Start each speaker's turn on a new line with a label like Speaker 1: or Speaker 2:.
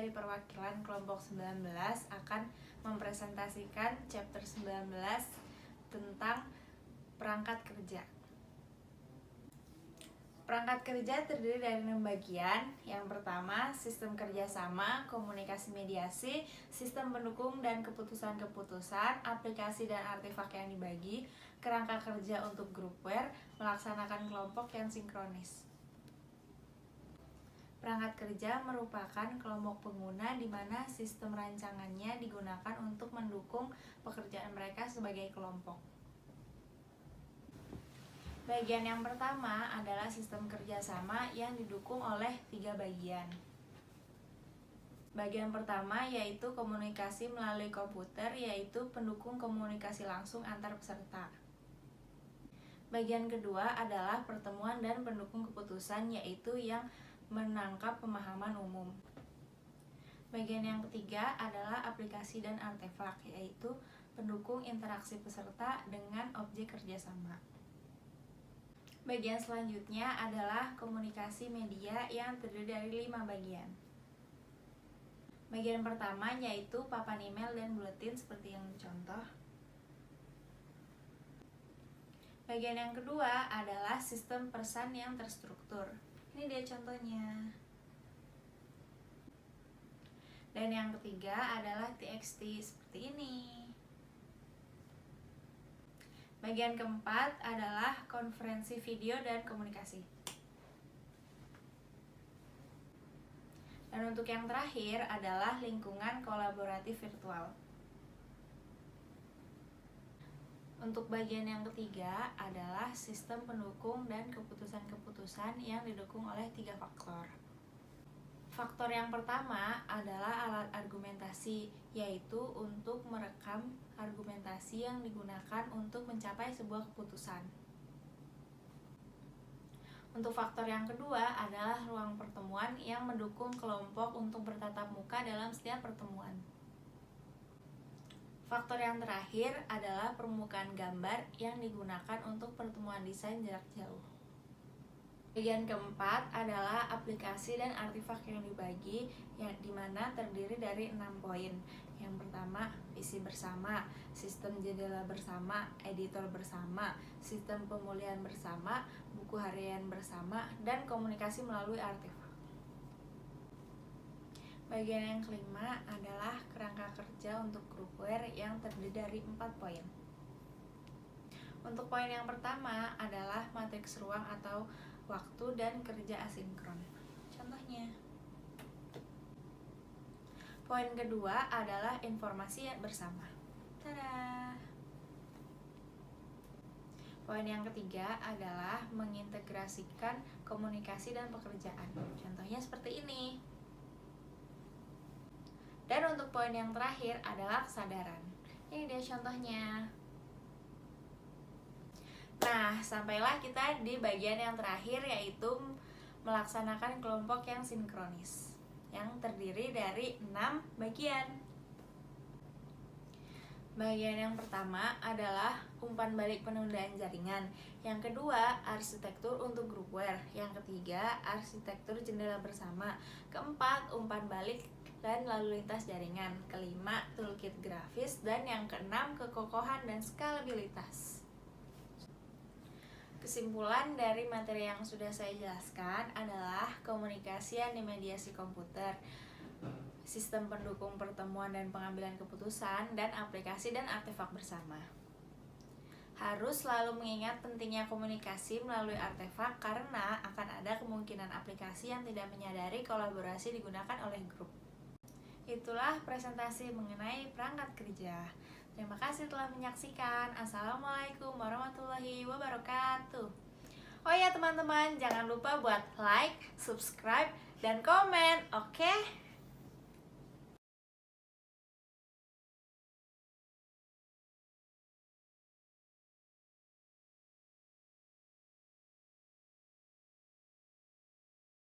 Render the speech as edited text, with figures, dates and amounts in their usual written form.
Speaker 1: dari perwakilan kelompok 19 akan mempresentasikan chapter 19 tentang perangkat kerja. Perangkat kerja terdiri dari 6 bagian. Yang pertama, sistem kerjasama, komunikasi mediasi, sistem pendukung dan keputusan-keputusan, aplikasi dan artefak yang dibagi, kerangka kerja untuk groupware, melaksanakan kelompok yang sinkronis. Perangkat kerja merupakan kelompok pengguna di mana sistem rancangannya digunakan untuk mendukung pekerjaan mereka sebagai kelompok. Bagian yang pertama adalah sistem kerjasama yang didukung oleh 3 bagian. Bagian pertama yaitu komunikasi melalui komputer, yaitu pendukung komunikasi langsung antar peserta. Bagian kedua adalah pertemuan dan pendukung keputusan, yaitu yang menangkap pemahaman umum. Bagian yang ketiga adalah aplikasi dan artefak, yaitu pendukung interaksi peserta dengan objek kerjasama. Bagian selanjutnya adalah komunikasi media yang terdiri dari 5 bagian. Bagian pertama yaitu papan email dan buletin seperti yang dicontoh. Bagian yang kedua adalah sistem pesan yang terstruktur. Ini dia contohnya. Dan yang ketiga adalah TXT seperti ini. Bagian keempat adalah konferensi video dan komunikasi. Dan untuk yang terakhir adalah lingkungan kolaboratif virtual. Untuk bagian yang ketiga adalah sistem pendukung dan keputusan-keputusan yang didukung oleh 3 faktor. Faktor yang pertama adalah alat argumentasi, yaitu untuk merekam argumentasi yang digunakan untuk mencapai sebuah keputusan. Untuk faktor yang kedua adalah ruang pertemuan yang mendukung kelompok untuk bertatap muka dalam setiap pertemuan. Faktor yang terakhir adalah permukaan gambar yang digunakan untuk pertemuan desain jarak jauh. Bagian keempat adalah aplikasi dan artefak yang dibagi, yang dimana terdiri dari 6 poin. Yang pertama, visi bersama, sistem jendela bersama, editor bersama, sistem pemulihan bersama, buku harian bersama, dan komunikasi melalui artefak. Bagian yang kelima adalah kerangka kerja untuk groupware yang terdiri dari 4 poin. Untuk poin yang pertama adalah matriks ruang atau waktu dan kerja asinkron. Contohnya. Poin kedua adalah informasi bersama. Tada! Poin yang ketiga adalah mengintegrasikan komunikasi dan pekerjaan. Contohnya seperti ini. Dan untuk poin yang terakhir adalah kesadaran. Ini dia contohnya. Nah, sampailah kita di bagian yang terakhir, yaitu melaksanakan kelompok yang sinkronis, yang terdiri dari 6 bagian. Bagian yang pertama adalah umpan balik penundaan jaringan. Yang kedua, arsitektur untuk groupware. Yang ketiga, arsitektur jendela bersama. Keempat, umpan balik dan lalu lintas jaringan. Kelima, toolkit grafis. Dan yang keenam, kekokohan dan skalabilitas. Kesimpulan dari materi yang sudah saya jelaskan adalah komunikasi yang dimediasi komputer, sistem pendukung pertemuan dan pengambilan keputusan, dan aplikasi dan artefak bersama. Harus selalu mengingat pentingnya komunikasi melalui artefak karena akan ada kemungkinan aplikasi yang tidak menyadari kolaborasi digunakan oleh grup. Itulah presentasi mengenai perangkat kerja. Terima kasih telah menyaksikan. Assalamualaikum warahmatullahi wabarakatuh. Oh ya teman-teman, jangan lupa buat like, subscribe, dan komen, oke?